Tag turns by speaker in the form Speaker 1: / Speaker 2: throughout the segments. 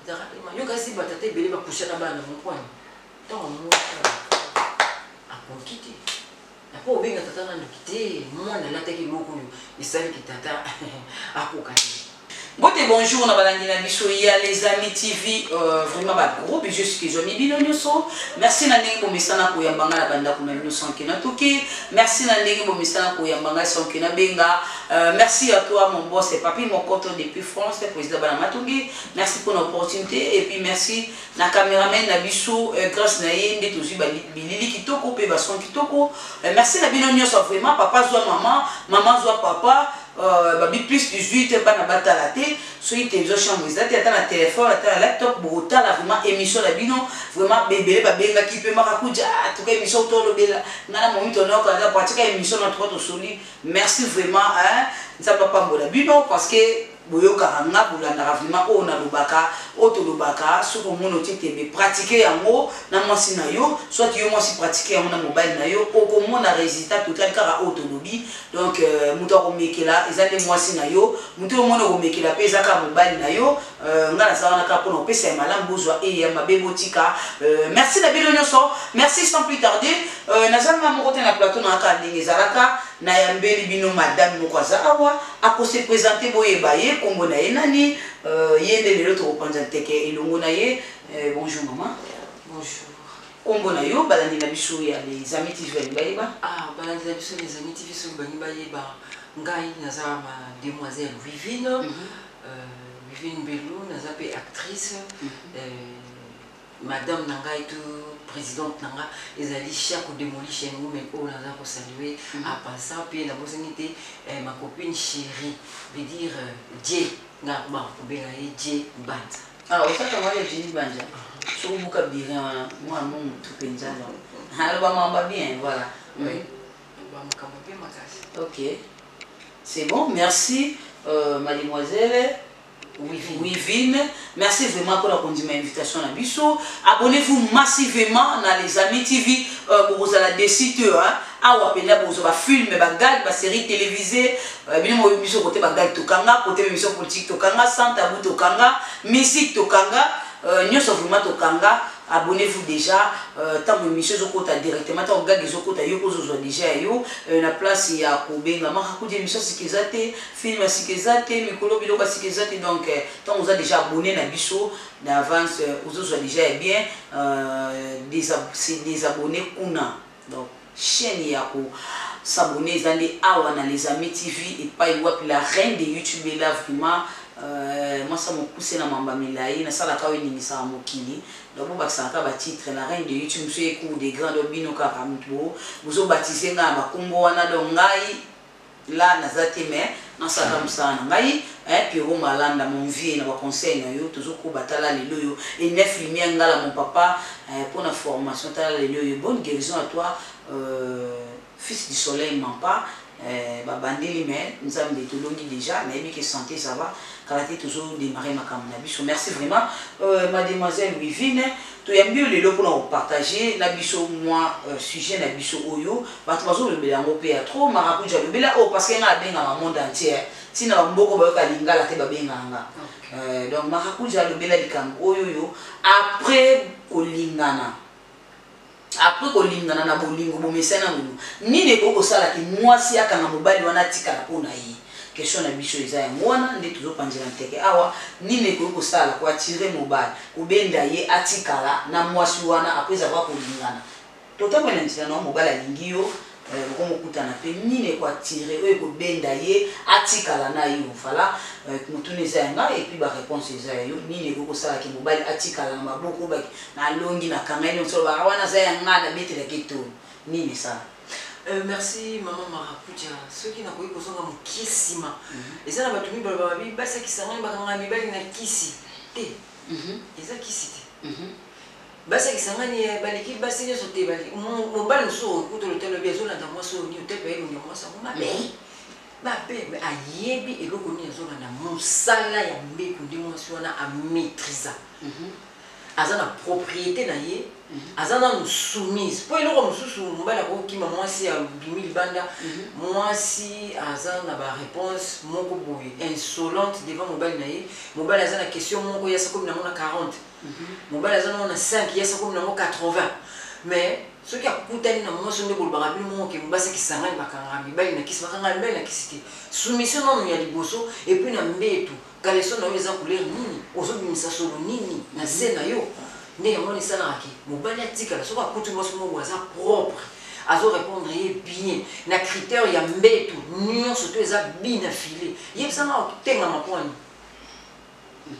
Speaker 1: yo kasi batata ebele bakusha na bana mokwani ntango moko akoki te apo obenga tata na ndoki te mwana alataki eloko oyo esaliki tata akoka te.
Speaker 2: Bonjour, na balandi na biso ya les amis TV, vraiment ba gros bisous ce qu'ils ont mis bino nyoso. Merci na ndenge bomesana ko yambanga na banda kuna bino sanki na toki. Merci na ndenge bomesana ko yambanga sanki na benga. Merci à toi mon boss et papi mon compte depuis France, le président Bana Matungi. Merci pour l'opportunité et puis merci na caméraman na biso grâce na yende tozi ba bilili kitoko pe ba son kitoko. Merci na bino nyoso vraiment papa zwa maman, maman zwa papa. Babi plus 18 bana batala te so itezo chambre ezati ata na téléphone ata na laptop botala vraiment émission la bino vraiment bébé babenga ki pe makakuja tuka émission to lobela ngana momi to noka za pratique émission na trois to soli. Merci vraiment hein ça papa mbola bino parce que boyoka nga bulanda vraiment o na lubaka o to lubaka so ko mono tete pratiquer yango na mwasi na yo soit yo mwasi pratiquer yango na mobile na yo o ko mona résultat total kara o to lobi donc muto ko mekela ezande mwasi na yo muto mona ko mekela pesa ka mobile na yo ngala sa wana ka pona pesa malam bozwa e ya mabebo tika. Merci na bino nyoso, merci sans plus tarder na zama mo kote na plateau na ka ndenge zalaka na yambeli bino madame mokwaza awa ako se présenter boye baye kombo na enani yende lelo to panza teke elongo na ye. Bonjour maman.
Speaker 1: Bonjour.
Speaker 2: Kombo na yo balandi na biso ya les amis TV bayeba.
Speaker 1: Balandi na biso les amis TV so bangi bayeba ngai naza ma demoiselle Vivine. Vivine Belou naza pe actrice. Madame Nangai tout présidente Nanga ezali chaque démolition women oh naza ko saluer à passant puis na bosengité ma copine chérie veut dire Dieu nga ba ko benga Dieu Banza.
Speaker 2: Alors ça comment le Dieu Banza so buka bien moi mon tout penza alors ba mamba bien voilà.
Speaker 1: Oui. Ba makamba bien makasi.
Speaker 2: OK. C'est bon, merci mademoiselle Wivine, merci vraiment pour la conduite invitation à Bisso. Abonnez-vous massivement dans les amis TV pour vous la décider hein. Ah ou appelez pour vous film, bagage, série télévisée, bien moi émission côté bagage tokanga, côté émission politique tokanga, sans tabou tokanga, musique tokanga, nous sommes vraiment tokanga. Abonnez-vous déjà tant que émission zokota directement tant que gars zokota yo ko zo déjà yo na place ya ko benga maka ko émission sikizate film sikizate mikolo biloko sikizate donc tant vous a déjà abonné na biso d'avance vous zo déjà bien des abonnés kuna donc chaîne ya ko s'abonner zande awa na les amis TV et pas y la reine de YouTube là vraiment moi ça me pousse na mamba milai na sala ka weni misa mokili donc ba saka ba titre la reine de YouTube so ekou des grands bino ka ramto vous baptiser nga ba kombo wana do ngai là na zate mais na saka msana ngai puis au malanda mon vie na ba conseil na yo toujours ko batala lelo yo et 9 lumière ngala mon papa pour la formation tala lelo yo bonne guérison à toi fils du soleil ment pas bandeli mais nous avons des tolongi déjà mais bien que santé ça va karaté toujours démarrer ma camion. Merci vraiment mademoiselle Wivine to yambi lelo pour partager na biso moi sujet na biso oyo bato bazo le belango pe trop marakuja le bela oh parce que na benga ma monde entier sina mboko ba ka lingala te ba benga nga donc marakuja le bela likambo oyo yo après kolingana na bolingo bomesana ngulu nini ko sala ki mwasi akanga mobali wana tikala pona yi question na biso eza ya mwana nde tuzo panjela nteke awa nini ko sala ko attirer mobali kubenda ye atikala na mwasi wana après avoir kolingana totamwe na ntina na mobali alingi yo ko kutana pe nini ko attirer oyo ko benda ye atikala na yo voilà mutune za nga et puis ba réponse za yo nini ko sala ki mobali atikala na maboko ba na longi na kangani so ba wana za nga na betela keto nini ça.
Speaker 1: Merci maman Marakuja. Ceux qui n'ont pas eu besoin de kissima. Et ça, la batumi bababi, basa qui s'en va dans la mibali na kissi. Et ça kissi. Basa qui s'en va ni baliki basa ni sauté bali. Mon bal so ou le tel bien zo na moi so ni tel pays ni moi ça ma be mais ayebi eloko ni zo na mosala ya mbeku ndi moi so na a maîtriser. azana propriété na ye azana nous soumise po eloko mosusu mobali akokima mwasi ya bimi libanda mwasi azana ba réponse moko boye insolente devant mobali na ye mobali azana question moko yasa komi nango na 40 mobali azana na 5 yasa komi nango 80 mais ce qui a coûté na mwasi nde bolobaka bino moko ke mobasi akisangani bakanga mibali na kisi bakanga mibali na kisi te soumission nano ya liboso et puis na mbetu kaleso na yo eza couleur nini ozobimisa solo nini na se na yo nde yango esalaka mobali atikala soki akuti mwasi moko aza propre azorépondre ye bien na critère ya mbetu nyonso to eza bien affilé yebisanga otengama mpo ani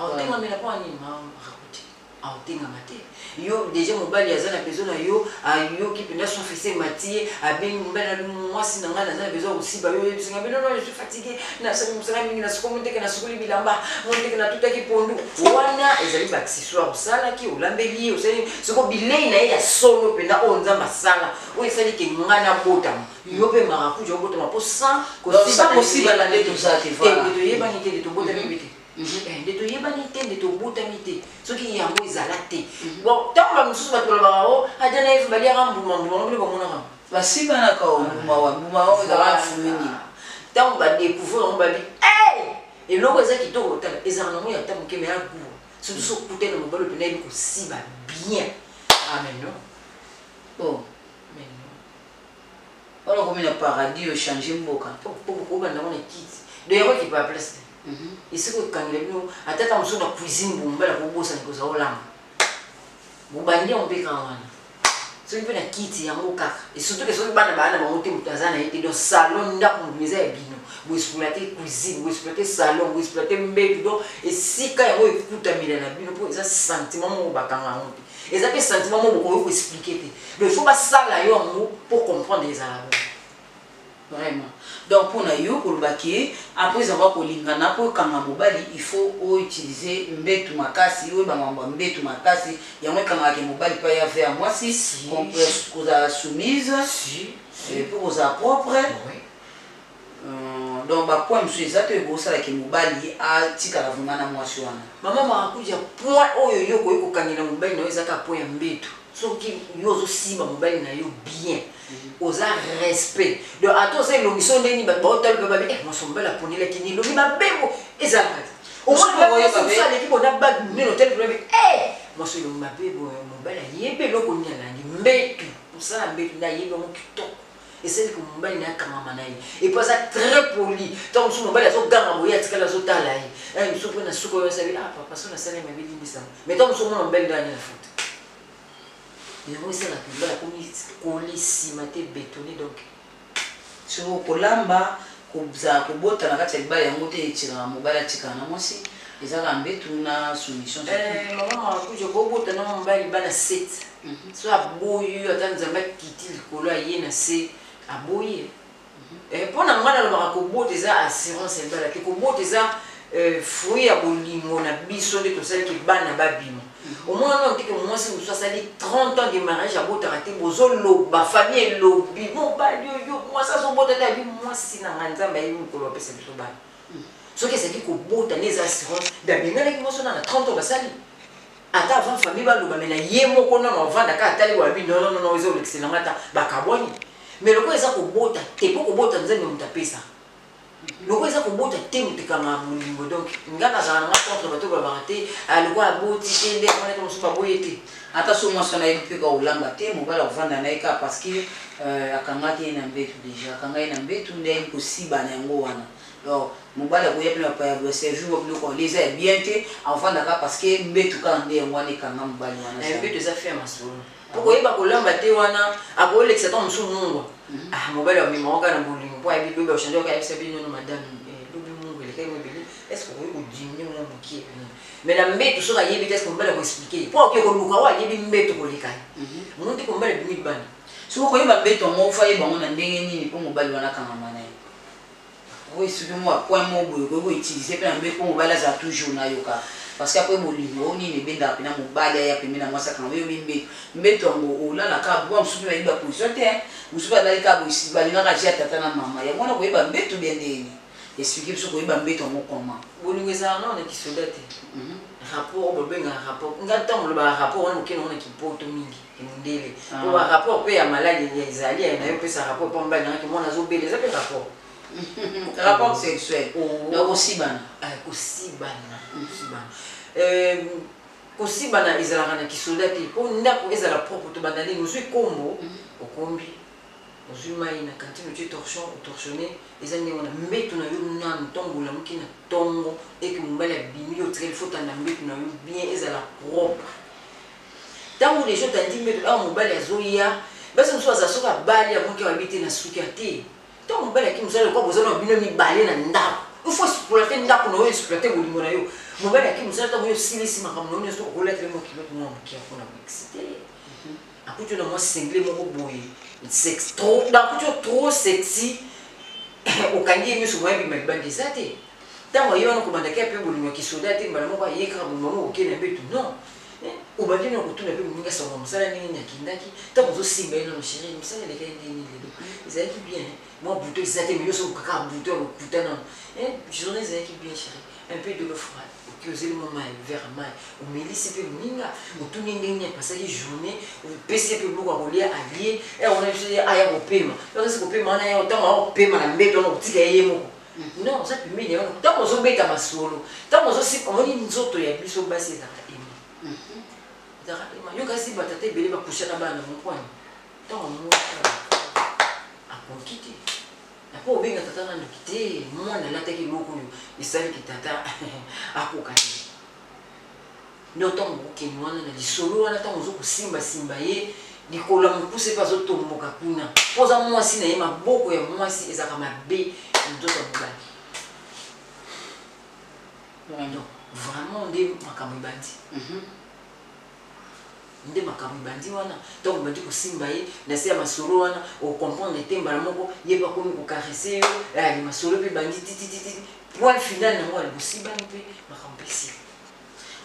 Speaker 1: aotengamela mpo ani rakuti aotengama te yo déjà mobali aza na besoin na yo ayoki mpenza sofese matie abengi mobali na mwasi na ngai naza na besoin kosiba yo yebisinga bino no je suis fatigué nasali mosala mingi nasukomi ndeke nasukoli bilamba mondeke natutaki pondu wana ezali baaccessoire osalaki olambeli ye osali soko bilei na ye ya solo mpenza oyo nzambe asala oyo esali ke ngai nabotama yo mpe marakuja obotama mpo sans
Speaker 2: kosiba nde tozalaki
Speaker 1: toyebani te nde tobotami mpe te nde toyebani te nde tobotami te soki yango ezala te bon ntango bamosusu bato balobaka o adia na yesu baliaka mbuma bile bamonaka
Speaker 2: basibanaka mbuma ezalaka fumini
Speaker 1: ntango badécouvrir yango babi eloko eza kitoko kotala ezala nango ya ta moke me ya gour surtout sokute na mobali mpena yebi kosiba bien amen
Speaker 2: wana komi na paradis ochange mboka
Speaker 1: obandango na kiti do yango ekipa ya place esiko ekangela bino atata mosusu na cuisine bombala kobosani kozala olamba bobandi yango mpe kaka wana soki mpe na kiti yango kaka surtout ke soki bana bana bango te moto aza na ye te donc salon ndako motu eza ya bino boexploite cuisine boexploite salon boexploite mbetu donc esika yango ekutamela na bino mpo eza sentiment moko bakanga yango te eza mpe sentiment moko bokoki koexplike te donc il faut basala yo yango mpo comprendre ezala bo
Speaker 2: vraiment donc pour na yo kolobaki après avoir kolingana pour kanga mobali il faut utiliser mbetu makasi yo bamamba mbetu makasi yango kanga ke mobali pa ya faire moi si koza soumise et pour koza propre donc ba point monsieur ça te go sala ke mobali a tikala vumana mwasi wana
Speaker 1: mama marakuja point oyo yo ko kangela mobali na yo ezaka point ya mbetu soki yo ozosiba mobali na yo bien oza respect donc ato oza elongiso ndeni bato baotali mpe babi mwasi mobali aponelaki nini lobi mabembo ezalaka te omosaleki bona baneno tali lobi mwasi elongi mabembo mobali ayebi eloko nini alangi mbetu mosala mbetu nde ayebi yango kitoko esaliki mobali na yakangama na ye epo aza très poli ntango mosusu mobali azoganga boye atikala azotala ye mosusu mpe na suka oyo asabi papa so nasala ye mabelimbisama mais ntango mosusu omona mobali nde anya na fote yango esalaka mobali akomi kolisima te bétonné donc
Speaker 2: soko kolamba kozala kobota na kati ya libala yango te etikaka mobali atikala na mwasi ezalaka mbetu na soumission
Speaker 1: mama marakuja kobota na mobali bana 7 so aboyi ata nzambe akiti likolo aye na se aboyi mpo na ngai nalobaka kobota eza assurance ya libala te kobota eza fruit ya bolingo na biso nde tosalaki bana babima omona nano teke mwasi mosusu asali 30 ans de mariage abotaka te bozoloba famille elobi mobali oyo mwasi azobota te abi mwasi na ngai nzambe ayebi mokolo bapesa biso bana soki ezalaki kobota nde eza assurance dabengalaki mwasi na 30 ans basali ata avant famille baloba me na ye moko nano avandaka atali wabi nonono eza olekiselanga ata bakabwani mais loko eza kobota te mpo kobota nzambe moto apesa loko eza kobota te motekanga molingo donc nga nazala nanga contre bato balobaka te loko aboti te nde amonaka mosusu baboye te
Speaker 2: ata so mwasi na ye mpe ka olamba te mobali akovanda na ye ka parce que akangaki ye na mbetu déjà akanga ye na mbetu nde ayebi kosiba na yango wana donc mobali akoya mpe na servir wa biloko leza ya bien te avandaka parce que mbetu kaka nde yango wana ekanga mobali wana
Speaker 1: mbetu eza fe ya masolo mpo koyeba kolamba te wana akoolekisa ntango mosusu mungwa mobali amemaka kaka na bolingo mpo ayebi lobi achange kaka ayebisa bi nono madame lobi mungu elekai mo ebele estce okoki kodimine mwa mokie mais na mbetu soki ayebi te estce mobali akoexplike mpo akoki koluka o ayebi mbetu koleka ye monti ko mobali abimi libani
Speaker 2: soki koyeba mbetu yango ofa yebango na ndenge nini mpo mobali wana akangama na ye oyo soki mwa point mo boye okoki koutilize mpe na mbe mpo mobali azala toujours na yo kaka parce que après bolingo oyo nini ebendaka mpena mobali aya pembe na mwasi akanga oyobi mbetu mbetu yango olalaka bwa mosusu mpe bayebi baposition te mosusu mpe azali kaka balingaka je ya tata na mama yango wana koyeba mbetu bia ndeni explike biso koyeba mbetu yango koma
Speaker 1: bolingo ezala nao na kisoda te rapport babenga rapport ngata mo ba rapport on ke on ki poto mingi ndele ko ba rapport pe ya maladi ya izali na yo pe sa rapport pa mbana ki mona zo bele za pe rapport
Speaker 2: rapport sexuel donc aussi bana
Speaker 1: kosibana ezalaka na kisoda te mpo ndako ezala propre to bandani ozwi kombo okombi ozwi mai na kantine otye torsionné eza ndenge wana mbeto na yo nanu ntongo olamuki na ntongo eke mobali abimi yo otikali fotanda mbeto na yo bien ezala propre ntango deja otandi mbeto awa mobali azoya basi mosusu aza soki abali amoki ababi te na suki ya te ntango mobali aki mosala lokwa bozala na bino mibale na ndako ifo exploite ndako na oyo exploite bolingo na yo mobali aki mosala ntango oyo osilisi makambo na yo nyonso okolatele mwa kilote mwa mokia mpona koexcite akuti na mwa single moko boye sexe trop d'akuti trop sexy okangi ye miso moya bima libanda eza te ntango ye wana kobandaki ape bolingo ya kisoda te mbala moko ayekaka bolingo moko okende na mbetu non obandi na kotuna mpe moninga sango mosala nini akendaki ntango ozosimba ye nano chéri mosala eleka ye ndeni lelo ezalaki bien mwa buto eza te mais yoso okaka buto ya lokuta nano journée ezalaki bien chéri un peu de l'eau froide oki ozeli mwa mai vers mai omelisi mpe moninga otuni ndenge epasaki journée opesi mpe biloko ya kolia alie wana biso aya kopema okasi kopema wana ya ntango akopema na mbeto wana kotika ye moko non oza pembeni wana ntango ozobeta masolo ntango ozosipa omoni nzoto ya biso basi ezalaka yo kasi batata ebele bakusha na bana mokwani ntango moka akoki te apo obenga tata na ndoki te mwana alataki eloko oyo esalaki tata akoka te nde ntango okende wana na lisolo wana ntango ozokosimbasimba ye likolo ya mokuse mpe azotomboka kuna mpo oza mwasi na ye maboko ya mwasi ezalaka mabe na nzoto ya mobali donc vraiment nde makambo ebandi nde makambo ebandi wana ntango obandi kosimba ye na se ya masolo wana okomprendre te mbala moko ye mpe akomi kokarese yo ali masolo mpe ebandi titititi point final nango ali kosibani mpe makambo mpe esili.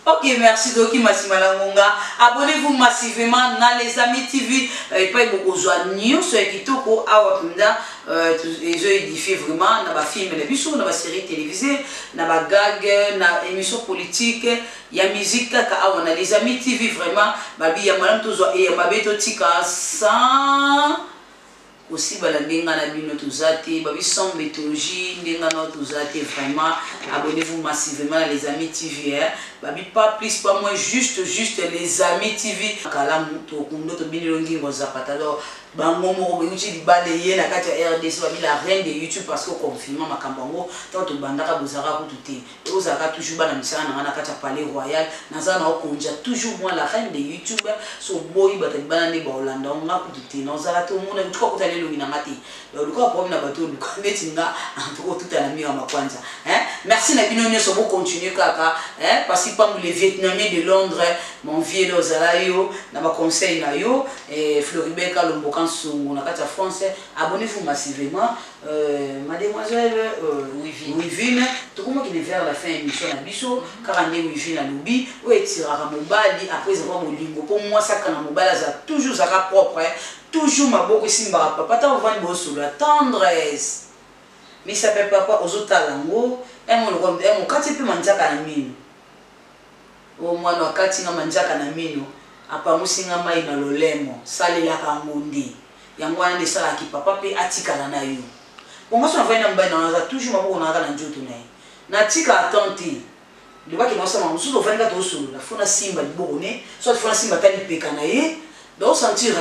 Speaker 2: Ok, merci Doki Massimala Ngonga. Abonnez-vous massivement dans les Amis TV. Et pas beaucoup de news qui toko awapunda. Ils ont édifié vraiment dans les films, les bisous, dans les séries télévisées, dans les gags, dans les émissions politiques. Il y a musique on a les Amis TV vraiment. Babi ya madame tozo et babeto tika sans aussi balandenga na bino tozate babi sans méthodologie ndenga na tozate vraiment. Abonnez-vous massivement à les Amis TV. Babi pas plus pas moins juste les Amis TV. Kala muto kundo to bilongi ngozapata alors bango mo beuti libale na kati ya RDC babi la reine de YouTube parce que confinement makambango tant to bandaka bozaka ko tuté ozaka toujours bana misana na kati ya palais royal nazana okonja toujours moi la reine de YouTube so boy batali bana ne ba Hollanda nga ko tuté nazala to mona tuko kotale longi na ngati donc ko problème na bato luka netinga antoko tout à la mira makwanza merci na bino nyoso bo continuer kaka parce que pas les Vietnamiens de Londres mon vieux Lozalayo na ba conseil na yo et Floribert Kalomboka on a quatre français. Abonnez-vous massivement. Mademoiselle Wivine, tout le monde qui est vers la fin de l'émission à Bissot, car on est Wivine à Loubi, ou est tirara mobali, après avoir mon lingo. Pour moi, ça, quand mobile, ça toujours ça propre, toujours ma boque simba, papa, t'as envoyé une sur la tendresse. Mais ça fait papa aux autres talents, et mon quartier peut manger à la mine. Au moins, nos quartiers manger à la mine. Apa musinga mai na lolemo salela ka ngondi yango wana ndesala ki papa pe atikala na yo bongo so na na mbai na toujours maboko na kala njoto na ye na tika atenti le baki mo sama musu do fanga to solo la fona simba liboko ne so fona simba tani peka na ye do sentir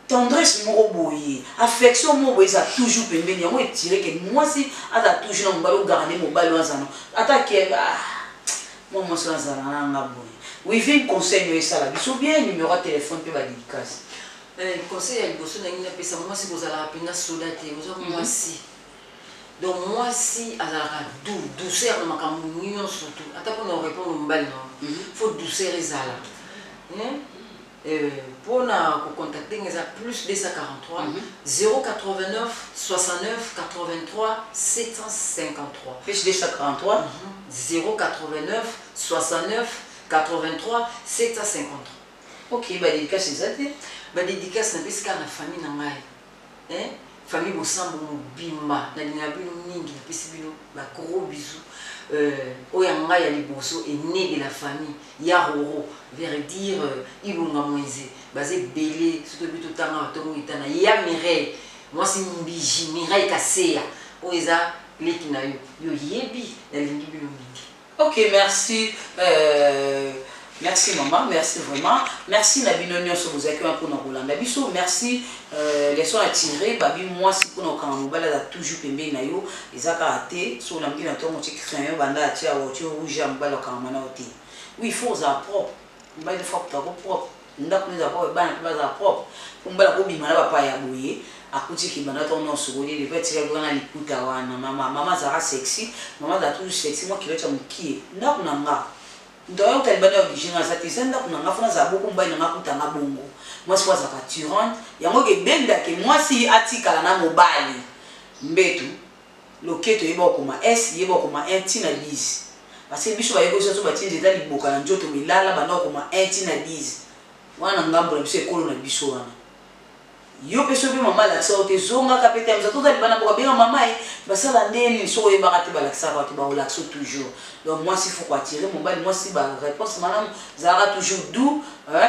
Speaker 2: tendresse moko boye affection moko boye ça toujours pembeni yango etire ke mwasi ata toujours na mbalo garder mobile wanzano attaque moi moi so nzala na boye. Oui, vient conseil ça la biso bien numéro de téléphone pe ba dédicace.
Speaker 1: Conseil à liboso na ngina pesa moi si vous allez apena soldate vous moi si. Donc moi si azara douceur na makambo nyonso surtout. Ata pour nous répondre mbali non. Faut douceur ezala. Pour na contacter ngeza plus 243 089 69 83 753.
Speaker 2: Plus 243
Speaker 1: 089 69 83 753. Ok,
Speaker 2: bah dédicace c'est ça.
Speaker 1: Bah dédicace na pesika na famille na ngai. famille Bosambo Mobimba na linabino mingi na pesi bino ba gros bisous oyanga ya liboso est né de la famille ya Roro vers dire Ilunga Moïse basé belé surtout bito tanga tongo itana ya Mireille moi c'est Mbiji Mireille Kaseya oeza leki na yo yebi na lingi bino mingi.
Speaker 2: Ok, merci. Merci maman, merci vraiment. Merci Nabino Nyonso vous accueillez pour nous Rolanda Biso. Merci les soins attirés. Babi moi si pour nous quand on balade toujours pembe na yo. Ezaka até sur la mine à toi mon petit crayon banda atia voiture rouge en bas quand on a ôté. Oui, il faut ça propre. On va le faire propre. Ndako nous a pas ban pas ça propre. On va la ko bimala papa ya boye. Akuti kibanda to no sogoli les petits gars na likuta wana mama zara sexy. Maman za toujours sexy moi qui le tient qui. Ndako nanga. Donc, tu as une origine à cette scène, tu as beaucoup de bongo. Moi, je suis à Turan. Il y a un peu moi, si tu as un mobile, mbetu, le keto est beaucoup comme S, il est beaucoup comme un tinalise. Parce que les bichons, ils sont bâtis des états de Bokalanjo, mais là, là, comme un tinalise. Moi, je suis un peu de bichon. Yo pe sobi mama la sa ote zonga kapete mza tout bana boka bien mama e basala ndeni so e barate balaksa ba to ba relaxo toujours. Donc moi s'il faut quoi tirer mon bal moi si ba réponse madame zara toujours doux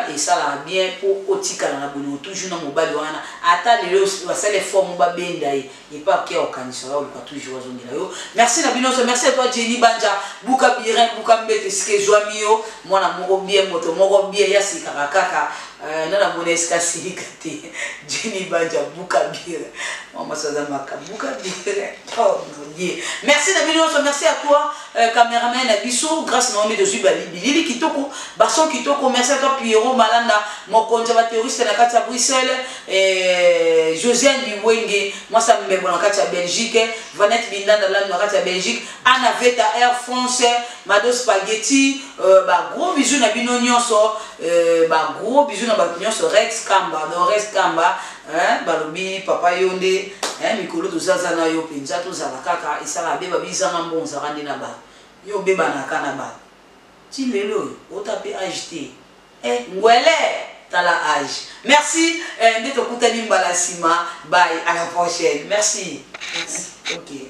Speaker 2: et ça la bien pour otika na bono toujours na mobali wana ata lelo basala forme ba benda et pas que organiser là pas toujours zongira yo. Merci na binoso, merci à toi Jenny Banja buka birin buka mbete ske joamio mwana moko bien moto moko bien ya sikaka kaka nana moneska sikate Jenny Banja buka birin maman Sazamaka buka birin. Oh mon Dieu. Merci na binoso, merci à toi caméraman Abisso grâce à nous de Zubali Bilili Kitoko Basson Kitoko, merci à toi Pierrot Malanda mon conservateuriste na kati ya Bruxelles et Josiane Biwenge moi ça me met bon na kati ya Belgique Vanette Bindanda là na kati ya Belgique Anna Veta Air France Mado Spaghetti ba gros bisous na bino nyonso ba gros bisous na ba nyonso Rex Kamba do Rex Kamba balobi papa yonde mikolo tozaza na yo penza tozala kaka esala beba bizanga mbonza randi na ba yo beba na kana ba ti lelo otape acheter ngwele tala âge. Merci ndetokutani mbala sima bye à la prochaine. Merci. OK.